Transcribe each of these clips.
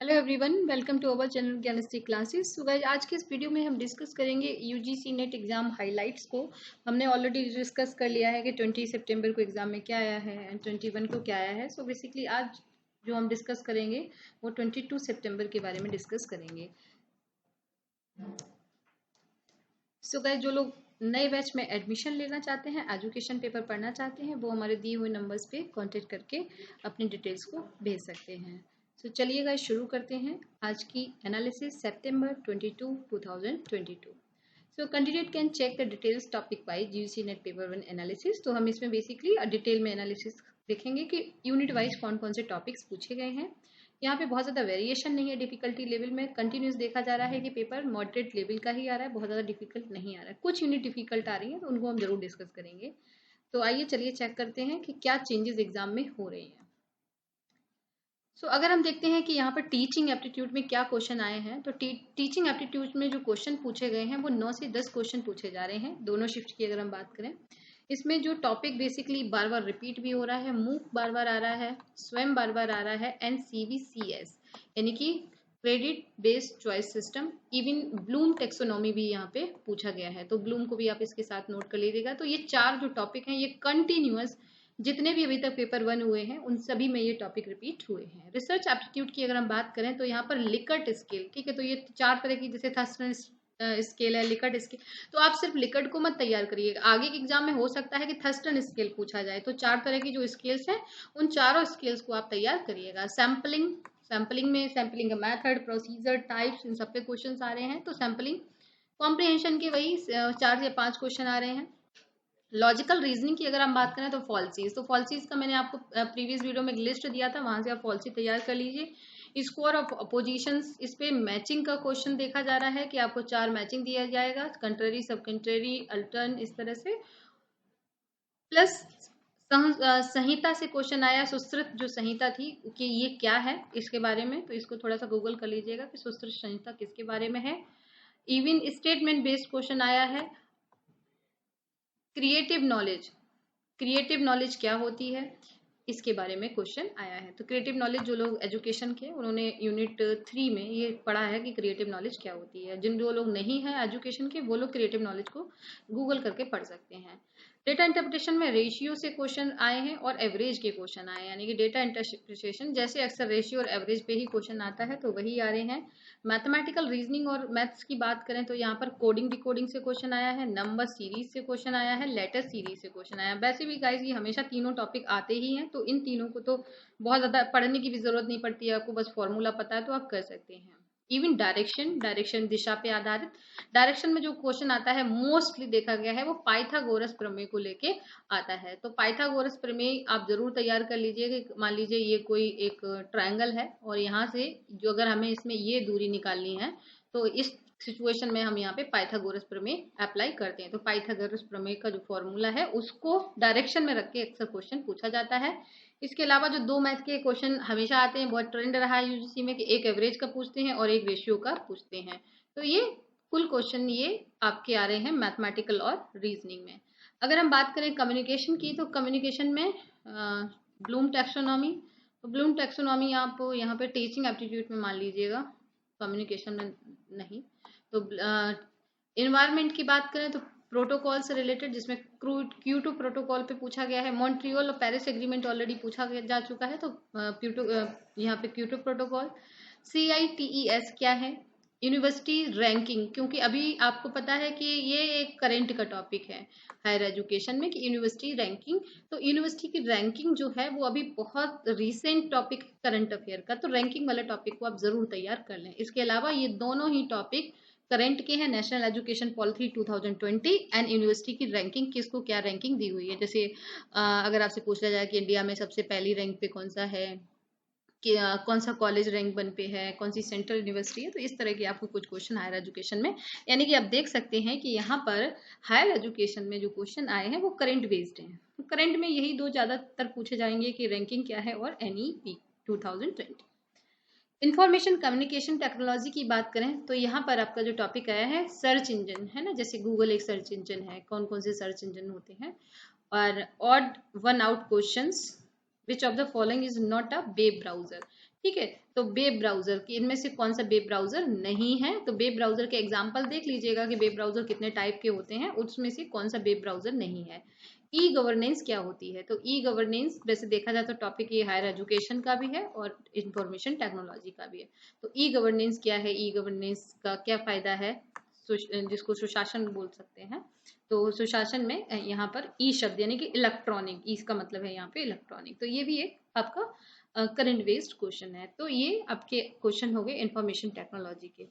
Hello everyone, welcome to our channel Gyansty classes. So guys, आज के इस वीडियो में हम डिस्कस करेंगे यूजीसी नेट एग्जाम हाइलाइट्स को। हमने ऑलरेडी डिस्कस कर लिया है कि 20 सितंबर को एग्जाम में क्या आया है एंड 21 को क्या आया है। सो बेसिकली आज जो हम डिस्कस करेंगे वो 22 सितंबर के बारे में डिस्कस करेंगे। सो गाइस, जो लोग नए बैच में एडमिशन लेना चाहते हैं, एजुकेशन पेपर पढ़ना चाहते हैं, वो हमारे दिए हुए नंबर्स पे कांटेक्ट करके अपनी डिटेल्स को भेज सकते हैं। सो चलिए गाइस, शुरू करते हैं आज की एनालिसिस सितंबर 22 2022। So candidate can check the details topic wise UGC NET paper 1 analysis. तो हम इसमें बेसिकली डिटेल में एनालिसिस देखेंगे कि यूनिट वाइज कौन कौन से टॉपिक्स पूछे गए हैं। यहाँ पे बहुत ज़्यादा वेरिएशन नहीं है डिफिकल्टी लेवल में। कंटिन्यूस देखा जा रहा है कि पेपर मॉडरेट लेवल का ही आ रहा है, बहुत ज़्यादा डिफिकल्ट नहीं आ रहा है। कुछ यूनिट डिफिकल्ट आ रही है तो उनको हम जरूर डिस्कस करेंगे। तो आइए चलिए चेक करते हैं कि क्या चेंजेस एग्जाम में हो रहे हैं। सो अगर हम देखते हैं कि यहाँ पर टीचिंग एप्टीट्यूड में क्या क्वेश्चन आए हैं, तो टीचिंग एप्टीट्यूड में जो क्वेश्चन पूछे गए हैं वो 9 से 10 क्वेश्चन पूछे जा रहे हैं, दोनों शिफ्ट की अगर हम बात करें। इसमें जो टॉपिक बेसिकली बार बार रिपीट भी हो रहा है, मूक बार बार आ रहा है, स्वयं बार बार आ रहा है, एंड CVCS यानी कि credit based choice system. Even Bloom taxonomy भी यहाँ पे पूछा गया है, तो ब्लूम को भी आप इसके साथ नोट कर लीजिएगा। तो ये चार जो टॉपिक हैं ये कंटिन्यूअस जितने भी अभी तक पेपर 1 हुए हैं उन सभी में ये टॉपिक रिपीट हुए हैं। रिसर्च एप्टीट्यूड की अगर हम बात करें तो यहाँ पर लिकर्ट स्केल, ठीक है, तो ये चार तरह की, जैसे थर्स्टन स्केल है, लिकर्ट स्केल, तो आप सिर्फ लिकर्ट को मत तैयार करिएगा। आगे के एग्जाम में हो सकता है कि थर्स्टन स्केल पूछा जाए, तो चार तरह की जो स्केल्स हैं उन चारों स्केल्स को आप तैयार करिएगा। सैम्पलिंग का मेथड, प्रोसीजर, टाइप्स, इन सब पे क्वेश्चन आ रहे हैं। तो सैम्पलिंग कॉम्प्रिहेंशन के वही 4 या 5 क्वेश्चन आ रहे हैं। लॉजिकल रीजनिंग की अगर हम बात करें तो फॉल्सीज, तो फॉल्सीज का मैंने आपको प्रीवियस वीडियो में एक लिस्ट दिया था, वहां से आप फॉल्सी तैयार कर लीजिए। स्कोर ऑफ अपोजिशंस, इस पे मैचिंग का क्वेश्चन देखा जा रहा है कि आपको 4 मैचिंग दिया जाएगा, कंट्रेरी, सब कंट्रेरी, अल्टर्न, इस तरह से। प्लस संहिता से क्वेश्चन आया, सुश्रुत जो संहिता थी कि ये क्या है इसके बारे में, तो इसको थोड़ा सा गूगल कर लीजिएगा कि सुश्रुत संहिता किसके बारे में है। इवन स्टेटमेंट बेस्ड क्वेश्चन आया है। क्रिएटिव नॉलेज क्या होती है इसके बारे में क्वेश्चन आया है। तो क्रिएटिव नॉलेज, जो लोग एजुकेशन के, उन्होंने यूनिट 3 में ये पढ़ा है कि क्रिएटिव नॉलेज क्या होती है। जो लोग नहीं है एजुकेशन के, वो लोग क्रिएटिव नॉलेज को गूगल करके पढ़ सकते हैं। डेटा इंटरप्रिटेशन में रेशियो से क्वेश्चन आए हैं और एवरेज के क्वेश्चन आए हैं, यानी कि डेटा इंटरप्रिटेशन जैसे अक्सर रेशियो और एवरेज पे ही क्वेश्चन आता है तो वही आ रहे हैं। मैथमेटिकल रीजनिंग और मैथ्स की बात करें तो यहाँ पर कोडिंग डिकोडिंग से क्वेश्चन आया है, नंबर सीरीज से क्वेश्चन आया है, लेटर सीरीज से क्वेश्चन आया है। वैसे भी गाइस ये हमेशा तीनों टॉपिक आते ही हैं, तो इन तीनों को तो बहुत ज़्यादा पढ़ने की भी जरूरत नहीं पड़ती है, आपको बस फॉर्मूला पता है तो आप कर सकते हैं। इवन डायरेक्शन दिशा पे आधारित, डायरेक्शन में जो क्वेश्चन आता है मोस्टली देखा गया है वो पाइथागोरस प्रमेय को लेके आता है। तो पाइथागोरस प्रमेय आप जरूर तैयार कर लीजिए कि मान लीजिए ये कोई एक ट्रायंगल है और यहाँ से जो अगर हमें इसमें ये दूरी निकालनी है तो इस सिचुएशन में हम यहाँ पे पाइथागोरस प्रमेय अप्लाई करते हैं। तो पाइथागोरस प्रमेय का जो फॉर्मूला है उसको डायरेक्शन में रख के अक्सर क्वेश्चन पूछा जाता है। इसके अलावा जो 2 मैथ के क्वेश्चन हमेशा आते हैं, बहुत ट्रेंड रहा है यूजीसी में कि एक एवरेज का पूछते हैं और एक रेशियो का पूछते हैं। तो ये फुल क्वेश्चन ये आपके आ रहे हैं मैथमेटिकल और रीजनिंग में। अगर हम बात करें कम्युनिकेशन की, तो कम्युनिकेशन में ब्लूम टैक्सोनॉमी, तो ब्लूम टैक्सोनॉमी आप यहाँ पे टीचिंग एप्टीट्यूड में मान लीजिएगा, कम्युनिकेशन में नहीं। तो इन्वायरमेंट की बात करें तो प्रोटोकॉल से रिलेटेड, जिसमें क्योटो प्रोटोकॉल पे पूछा गया है। मॉन्ट्रियल और पेरिस एग्रीमेंट ऑलरेडी पूछा जा चुका है, तो यहाँ पे क्योटो प्रोटोकॉल। CITES क्या है, यूनिवर्सिटी रैंकिंग, क्योंकि अभी आपको पता है कि ये एक करंट का टॉपिक है हायर एजुकेशन में कि यूनिवर्सिटी रैंकिंग, तो यूनिवर्सिटी की रैंकिंग जो है वो अभी बहुत रिसेंट टॉपिक करंट अफेयर का, तो रैंकिंग वाले टॉपिक को आप जरूर तैयार कर लें। इसके अलावा ये दोनों ही टॉपिक करंट के हैं, national education policy 2020 and university की रैंकिंग, किसको क्या रैंकिंग दी हुई है। जैसे अगर आपसे पूछा जाए कि इंडिया में सबसे पहली रैंक पे कौन सा है, कि कौन सा कॉलेज रैंक 1 पे है, कौन सी सेंट्रल यूनिवर्सिटी है, तो इस तरह के आपको कुछ क्वेश्चन हायर एजुकेशन में, यानी कि आप देख सकते हैं कि यहाँ पर हायर एजुकेशन में जो क्वेश्चन आए हैं वो करंट बेस्ड हैं। तो करंट में यही दो ज़्यादातर पूछे जाएंगे कि रैंकिंग क्या है और NEP 2020। इंफॉर्मेशन कम्युनिकेशन टेक्नोलॉजी की बात करें तो यहाँ पर आपका जो टॉपिक आया है सर्च इंजन है ना, जैसे गूगल एक सर्च इंजन है, कौन कौन से सर्च इंजन होते हैं, और odd one out questions, which of the following is not a web browser. ठीक है, तो वेब ब्राउजर की इनमें से कौन सा वेब ब्राउजर नहीं है? तो वेब ब्राउजर के एग्जांपल देख लीजिएगा कि वेब ब्राउजर कितने टाइप के होते हैं, उसमें से कौन सा वेब ब्राउजर नहीं है। ई गवर्नेंस क्या होती है? तो ई गवर्नेंस वैसे देखा जाए तो टॉपिक ये हायर एजुकेशन का भी है और इंफॉर्मेशन टेक्नोलॉजी का भी है। तो ई गवर्नेंस क्या है, ई गवर्नेंस का क्या फायदा है, जिसको सुशासन बोल सकते हैं। तो सुशासन में यहाँ पर ई शब्द यानी कि इलेक्ट्रॉनिक, ई का मतलब है यहाँ पे इलेक्ट्रॉनिक। तो ये भी एक आपका करंट बेस्ड क्वेश्चन है। तो ये आपके क्वेश्चन हो गए इंफॉर्मेशन टेक्नोलॉजी के।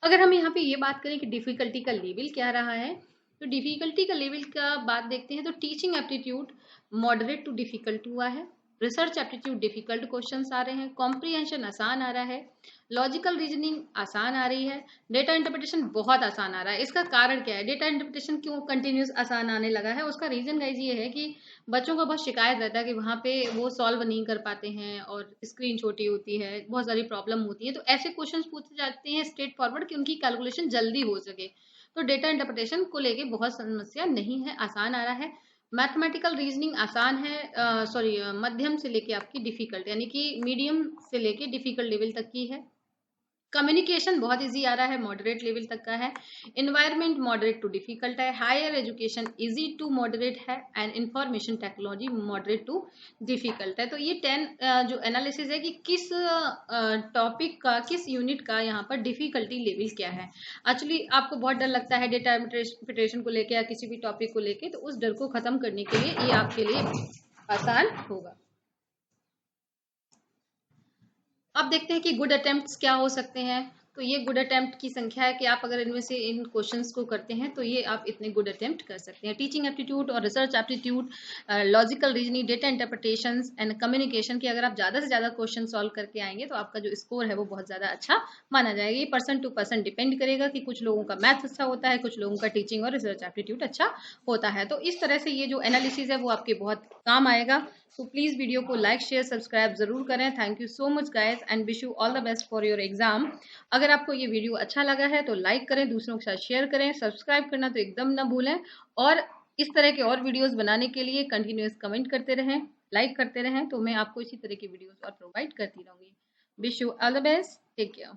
अगर हम यहाँ पे ये बात करें कि डिफिकल्टी का लेवल क्या रहा है, तो डिफिकल्टी का लेवल का बात देखते हैं तो teaching aptitude moderate to difficult हुआ है, रिसर्च एप्टीट्यूड डिफिकल्ट क्वेश्चंस आ रहे हैं, कॉम्प्रीहेंशन आसान आ रहा है, लॉजिकल रीजनिंग आसान आ रही है, डेटा इंटरप्रिटेशन बहुत आसान आ रहा है। इसका कारण क्या है, डेटा इंटरप्रिटेशन क्यों कंटिन्यूस आसान आने लगा है? उसका रीजन गाइज ये है कि बच्चों का बहुत शिकायत रहता है कि वहाँ पे वो सॉल्व नहीं कर पाते हैं और स्क्रीन छोटी होती है, बहुत सारी प्रॉब्लम होती है। तो ऐसे क्वेश्चंस पूछे जाते हैं स्ट्रेट फॉरवर्ड कि उनकी कैलकुलेशन जल्दी हो सके। तो डेटा इंटरप्रिटेशन को लेके बहुत समस्या नहीं है, आसान आ रहा है। मैथमेटिकल रीजनिंग आसान है, सॉरी मध्यम से लेके आपकी डिफिकल्ट यानी कि मीडियम से लेके डिफिकल्ट लेवल तक की है। कम्युनिकेशन बहुत इजी आ रहा है, मॉडरेट लेवल तक का है। इन्वायरमेंट मॉडरेट टू डिफिकल्ट है। Higher education easy to moderate है and information technology moderate to difficult है। तो ये 10 जो एनालिसिस है कि किस टॉपिक का, किस यूनिट का यहाँ पर डिफिकल्टी लेवल क्या है। एक्चुअली आपको बहुत डर लगता है डेटा इंटरप्रिटेशन को लेके या किसी भी टॉपिक को लेके, तो उस डर को खत्म करने के लिए ये आपके लिए आसान होगा। अब देखते हैं कि गुड अटेम्प्ट्स क्या हो सकते हैं। तो ये गुड अटेम्प्ट की संख्या है कि आप अगर इनमें से इन क्वेश्चंस को करते हैं तो ये आप इतने गुड अटेम्प्ट कर सकते हैं। टीचिंग एप्टीट्यूड और research aptitude, logical reasoning, data interpretations and communication के अगर आप ज़्यादा से ज़्यादा क्वेश्चन सॉल्व करके आएंगे तो आपका जो स्कोर है वो बहुत ज़्यादा अच्छा माना जाएगा। ये पर्सन टू पर्सन डिपेंड करेगा कि कुछ लोगों का मैथ अच्छा होता है, कुछ लोगों का टीचिंग और रिसर्च एप्टीट्यूड अच्छा होता है। तो इस तरह से ये जो एनालिसिस है वो आपके बहुत काम आएगा। तो प्लीज़ वीडियो को लाइक शेयर सब्सक्राइब जरूर करें। Thank you so much guys and wish you all the best for your exam. अगर आपको ये वीडियो अच्छा लगा है तो लाइक करें, दूसरों के साथ शेयर करें, सब्सक्राइब करना तो एकदम ना भूलें। और इस तरह के और वीडियोस बनाने के लिए कंटिन्यूस कमेंट करते रहें, लाइक करते रहें, तो मैं आपको इसी तरह की वीडियोस और प्रोवाइड करती रहूँगी। Wish you all the best, take care.